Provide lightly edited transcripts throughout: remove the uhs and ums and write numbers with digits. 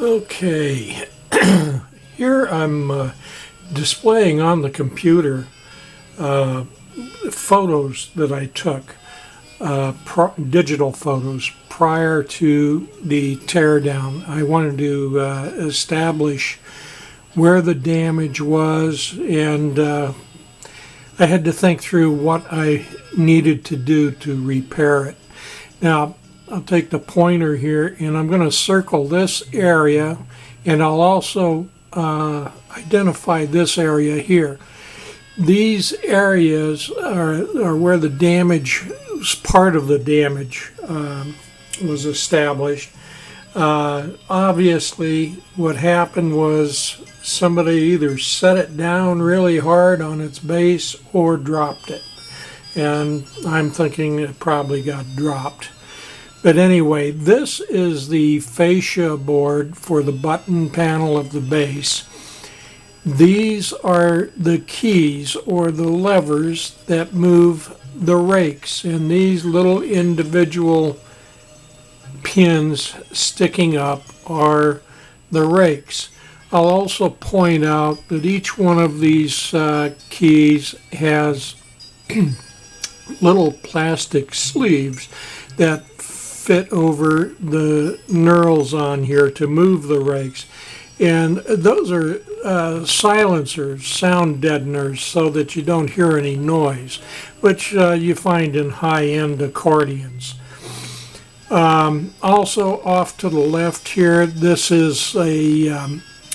Okay, here I'm displaying on the computer photos that I took, digital photos prior to the teardown. I wanted to establish where the damage was, and I had to think through what I needed to do to repair it. Now, I'll take the pointer here and I'm going to circle this area, and I'll also identify this area here. These areas are where the damage, part of the damage was established. Obviously, what happened was somebody either set it down really hard on its base or dropped it. And I'm thinking it probably got dropped. But anyway, this is the fascia board for the button panel of the base. These are the keys or the levers that move the rakes, and these little individual pins sticking up are the rakes. I'll also point out that each one of these keys has little plastic sleeves that fit over the knurls on here to move the rakes, and those are silencers, sound deadeners, so that you don't hear any noise, which you find in high-end accordions. Also off to the left here, this is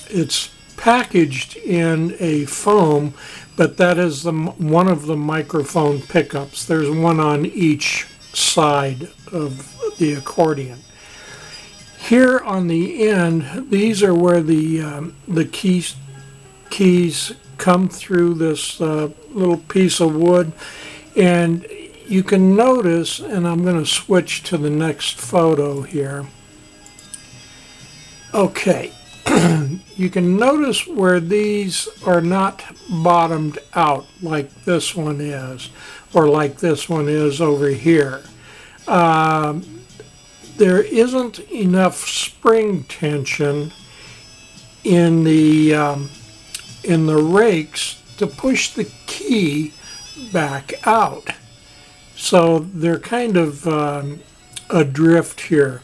it's packaged in a foam, but that is one of the microphone pickups. There's one on each side of the accordion. Here on the end, these are where the keys come through this little piece of wood, and you can notice, and I'm going to switch to the next photo here. Okay, you can notice where these are not bottomed out like this one is, or like this one is over here. There isn't enough spring tension in the rakes to push the key back out, so they're kind of adrift here.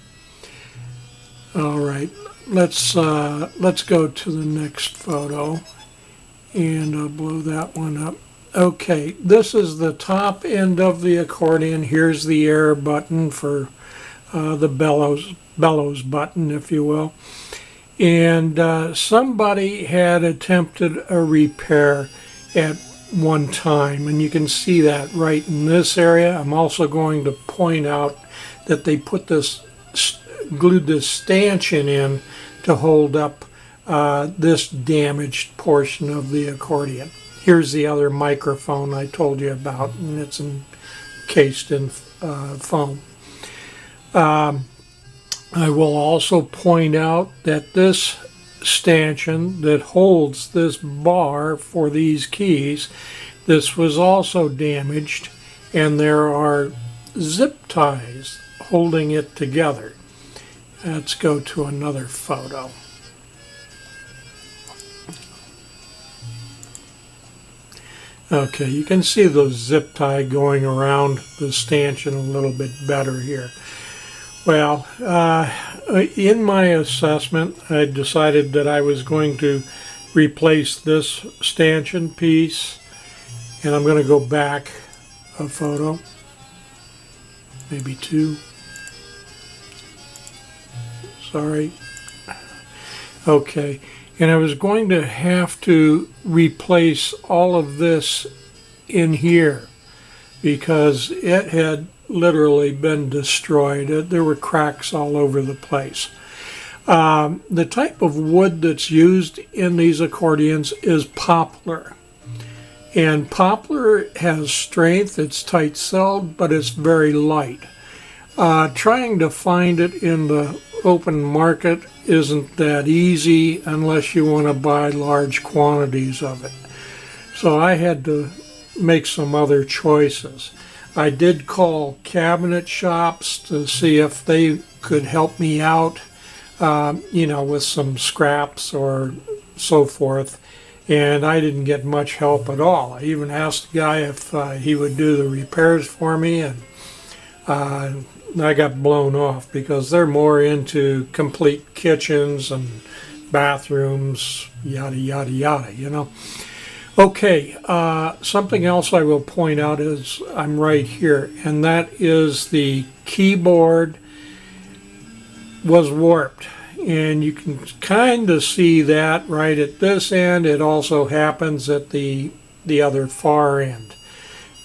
All right, let's go to the next photo, and I'll blow that one up. Okay, this is the top end of the accordion. Here's the air button for the bellows button, if you will. And somebody had attempted a repair at one time, and you can see that right in this area. I'm also going to point out that they put glued this stanchion in to hold up this damaged portion of the accordion. Here's the other microphone I told you about, and it's encased in foam. I will also point out that this stanchion that holds this bar for these keys, this was also damaged, and there are zip ties holding it together. Let's go to another photo. Okay, you can see those zip tie going around the stanchion a little bit better here. Well, in my assessment, I decided that I was going to replace this stanchion piece, and I'm going to go back a photo, maybe two. Sorry. Okay, and I was going to have to replace all of this in here because it had literally been destroyed. There were cracks all over the place. The type of wood that's used in these accordions is poplar. And poplar has strength, it's tight-celled, but it's very light. Trying to find it in the open market isn't that easy unless you want to buy large quantities of it. So I had to make some other choices. I did call cabinet shops to see if they could help me out you know, with some scraps or so forth. And I didn't get much help at all. I even asked the guy if he would do the repairs for me, and I got blown off because they're more into complete kitchens and bathrooms, yada, yada, yada, you know. Okay, something else I will point out is I'm right here, and that is the keyboard was warped. And you can kind of see that right at this end. It also happens at the other far end.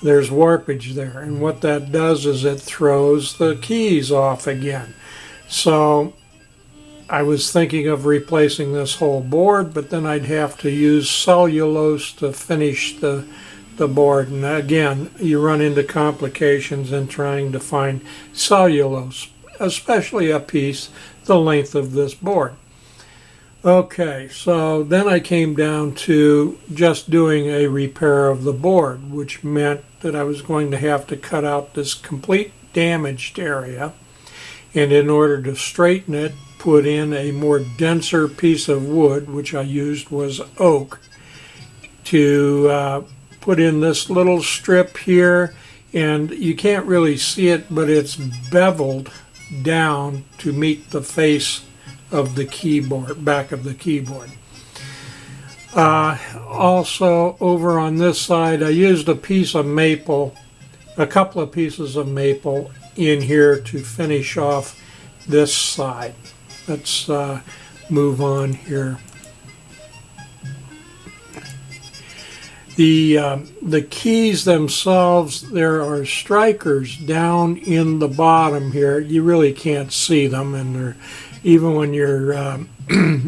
There's warpage there, and what that does is it throws the keys off again. So I was thinking of replacing this whole board, but then I'd have to use cellulose to finish the board. And again, you run into complications in trying to find cellulose, especially a piece the length of this board. Okay, so then I came down to just doing a repair of the board, which meant that I was going to have to cut out this complete damaged area, and in order to straighten it, put in a more denser piece of wood, which I used was oak, to put in this little strip here, and you can't really see it, but it's beveled down to meet the face of the keyboard, back of the keyboard. Also over on this side I used a piece of maple, a couple of pieces of maple in here to finish off this side. Let's move on here. The keys themselves, there are strikers down in the bottom here. You really can't see them, and they're, even when you're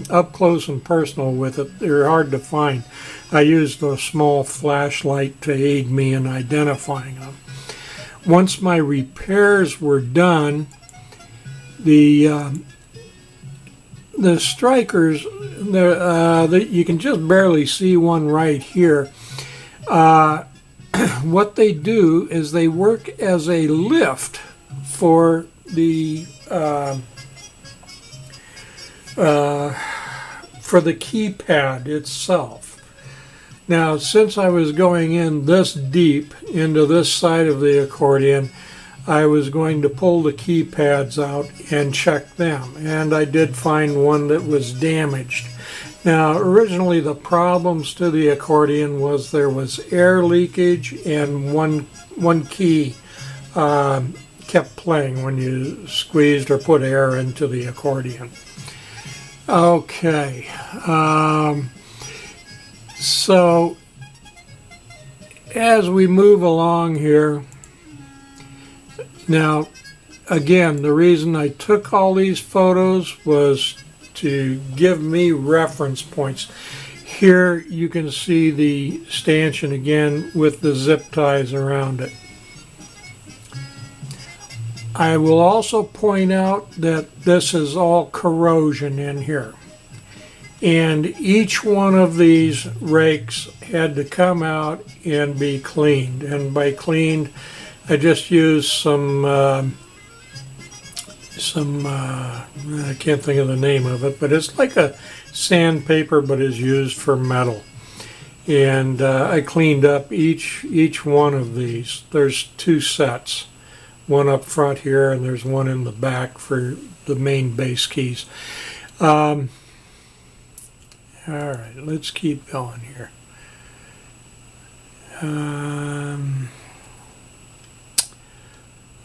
up close and personal with it, they're hard to find. I used a small flashlight to aid me in identifying them. Once my repairs were done, the strikers, you can just barely see one right here. What they do is they work as a lift for the keypad itself. Now, since I was going in this deep into this side of the accordion, I was going to pull the keypads out and check them, and I did find one that was damaged. Now, originally the problems to the accordion was there was air leakage, and one key kept playing when you squeezed or put air into the accordion. Okay, so as we move along here, now again, the reason I took all these photos was to give me reference points. Here you can see the stanchion again with the zip ties around it. I will also point out that this is all corrosion in here, and each one of these rakes had to come out and be cleaned, and by cleaned I just used some I can't think of the name of it, but it's like a sandpaper but is used for metal. And I cleaned up each one of these. There's two sets, one up front here and there's one in the back for the main bass keys. All right, let's keep going here.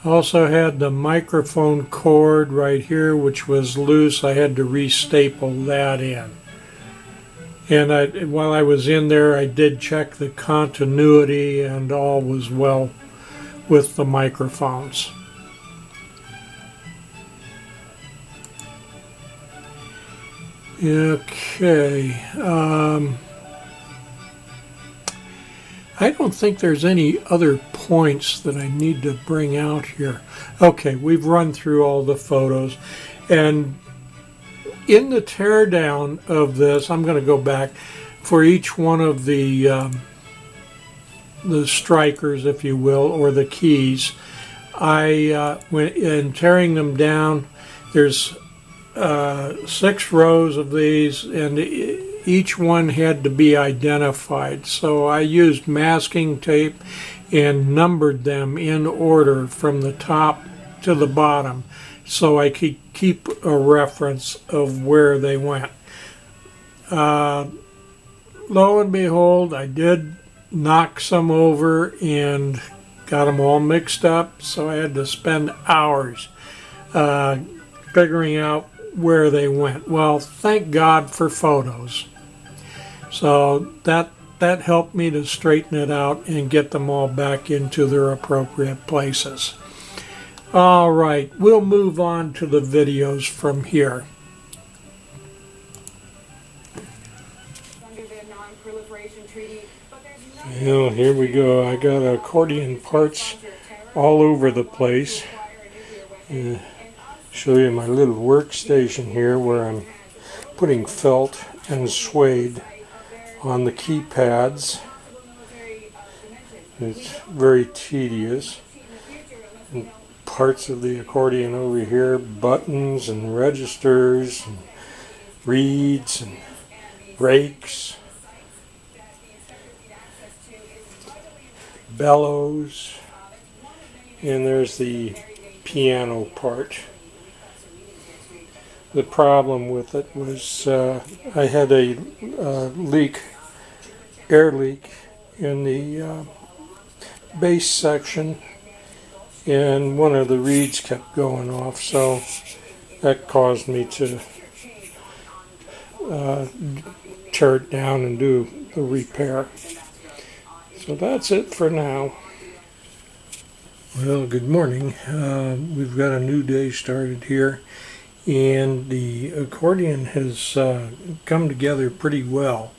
Also had the microphone cord right here, which was loose. I had to restaple that in. And while I was in there, I did check the continuity, and all was well with the microphones. Okay. I don't think there's any other points that I need to bring out here. Okay, we've run through all the photos, and in the teardown of this, I'm going to go back for each one of the strikers, if you will, or the keys. I went in tearing them down. There's 6 rows of these, and each one had to be identified. So I used masking tape and numbered them in order from the top to the bottom, so I could keep a reference of where they went. Lo and behold, I did knock some over and got them all mixed up, so I had to spend hours figuring out where they went. Well, thank God for photos. So that helped me to straighten it out and get them all back into their appropriate places. All right, we'll move on to the videos from here. Well, here we go. I got accordion parts all over the place. Show you my little workstation here where I'm putting felt and suede on the keypads. It's very tedious. And parts of the accordion over here, buttons and registers and reeds and brakes, bellows, and there's the piano part. The problem with it was I had a air leak in the bass section, and one of the reeds kept going off, so that caused me to tear it down and do the repair. So that's it for now. Well, good morning. We've got a new day started here, and the accordion has come together pretty well.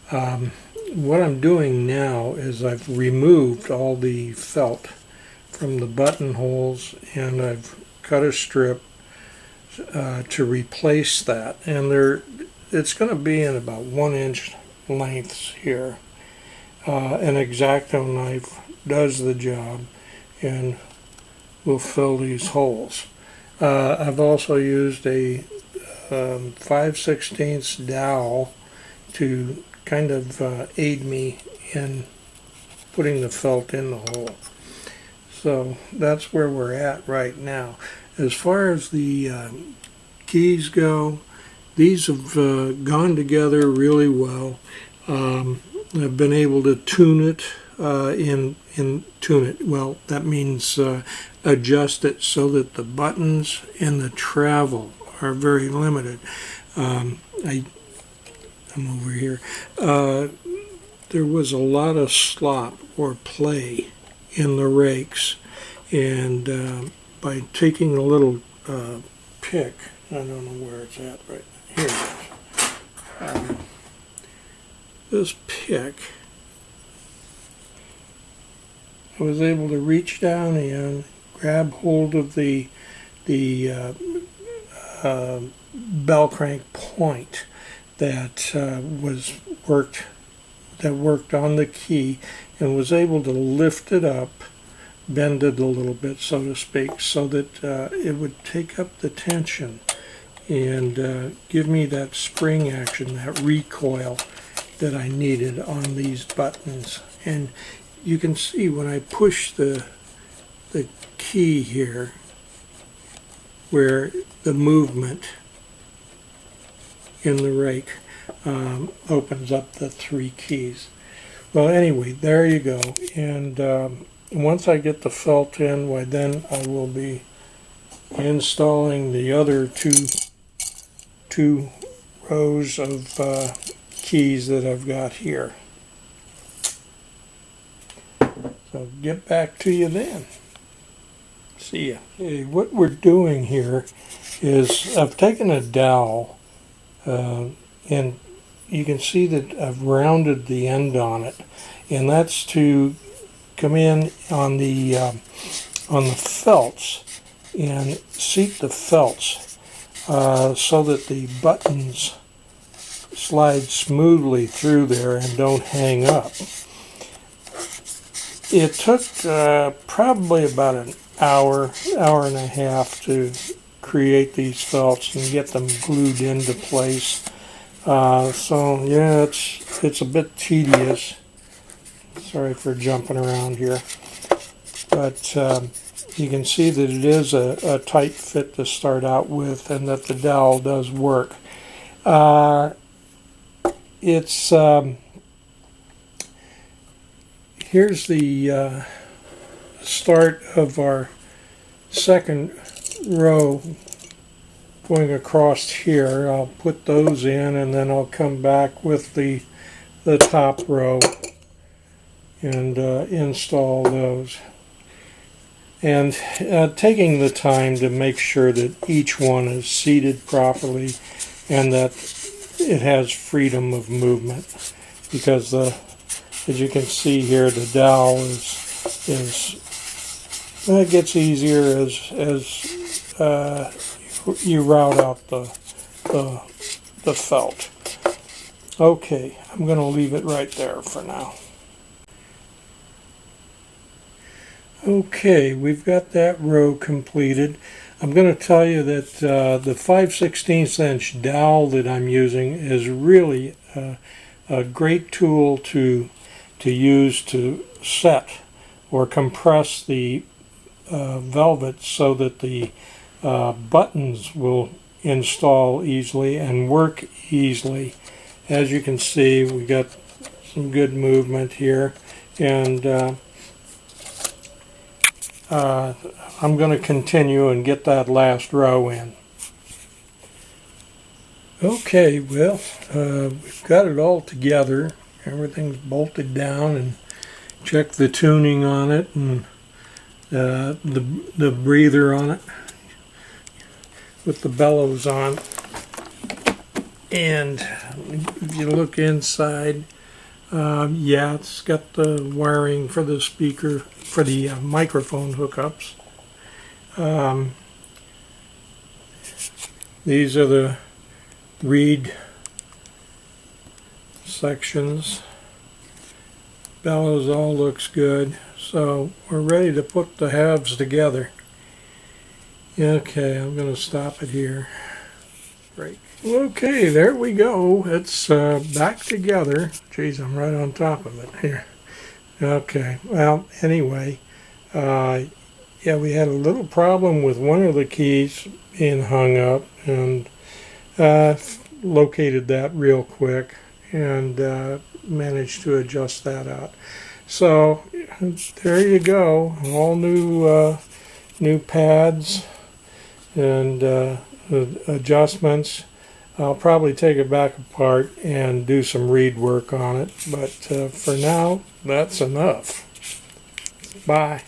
What I'm doing now is I've removed all the felt from the buttonholes, and I've cut a strip to replace that, and it's going to be in about 1 inch lengths here. An X-Acto knife does the job and will fill these holes. I've also used a 5/16 dowel to kind of aid me in putting the felt in the hole. So that's where we're at right now. As far as the keys go, these have gone together really well. I've been able to tune it tune it. Well, that means adjust it so that the buttons and the travel are very limited. I'm over here. There was a lot of slop or play in the rakes, and by taking a little pick, I don't know where it's at right now. Here it is. This pick, I was able to reach down and grab hold of the bell crank point that worked on the key, and was able to lift it up, bend it a little bit, so to speak, so that it would take up the tension and give me that spring action, that recoil that I needed on these buttons. And you can see when I push the key here, where the movement in the rake opens up the 3 keys. Well, anyway, there you go. And once I get the felt in, why then I will be installing the other two rows of keys that I've got here. So get back to you then. See ya. Okay, what we're doing here is I've taken a dowel and you can see that I've rounded the end on it, and that's to come in on the felts and seat the felts so that the buttons slide smoothly through there and don't hang up. It took probably about an hour and a half to create these felts and get them glued into place. So yeah, it's a bit tedious. Sorry for jumping around here, but you can see that it is a tight fit to start out with, and that the dowel does work. Here's the start of our second row going across here. I'll put those in, and then I'll come back with the top row and install those. And taking the time to make sure that each one is seated properly and that it has freedom of movement, because as you can see here, the dowel it gets easier as you route out the felt. Okay, I'm going to leave it right there for now. Okay, we've got that row completed. I'm going to tell you that the 5/16 inch dowel that I'm using is really a great tool to use to set or compress the velvet so that the buttons will install easily and work easily. As you can see, we got some good movement here, and I'm going to continue and get that last row in. Okay, well, we've got it all together. Everything's bolted down, and check the tuning on it and the breather on it with the bellows on. And if you look inside, yeah, it's got the wiring for the speaker, for the microphone hookups. These are the reed sections. Bellows all looks good, so we're ready to put the halves together. Okay, I'm going to stop it here. Great. Okay, there we go. It's back together. Geez, I'm right on top of it here. Okay, well, anyway, yeah, we had a little problem with one of the keys being hung up, and located that real quick and managed to adjust that out. So there you go, all new pads and adjustments. I'll probably take it back apart and do some reed work on it, but for now, that's enough. Bye.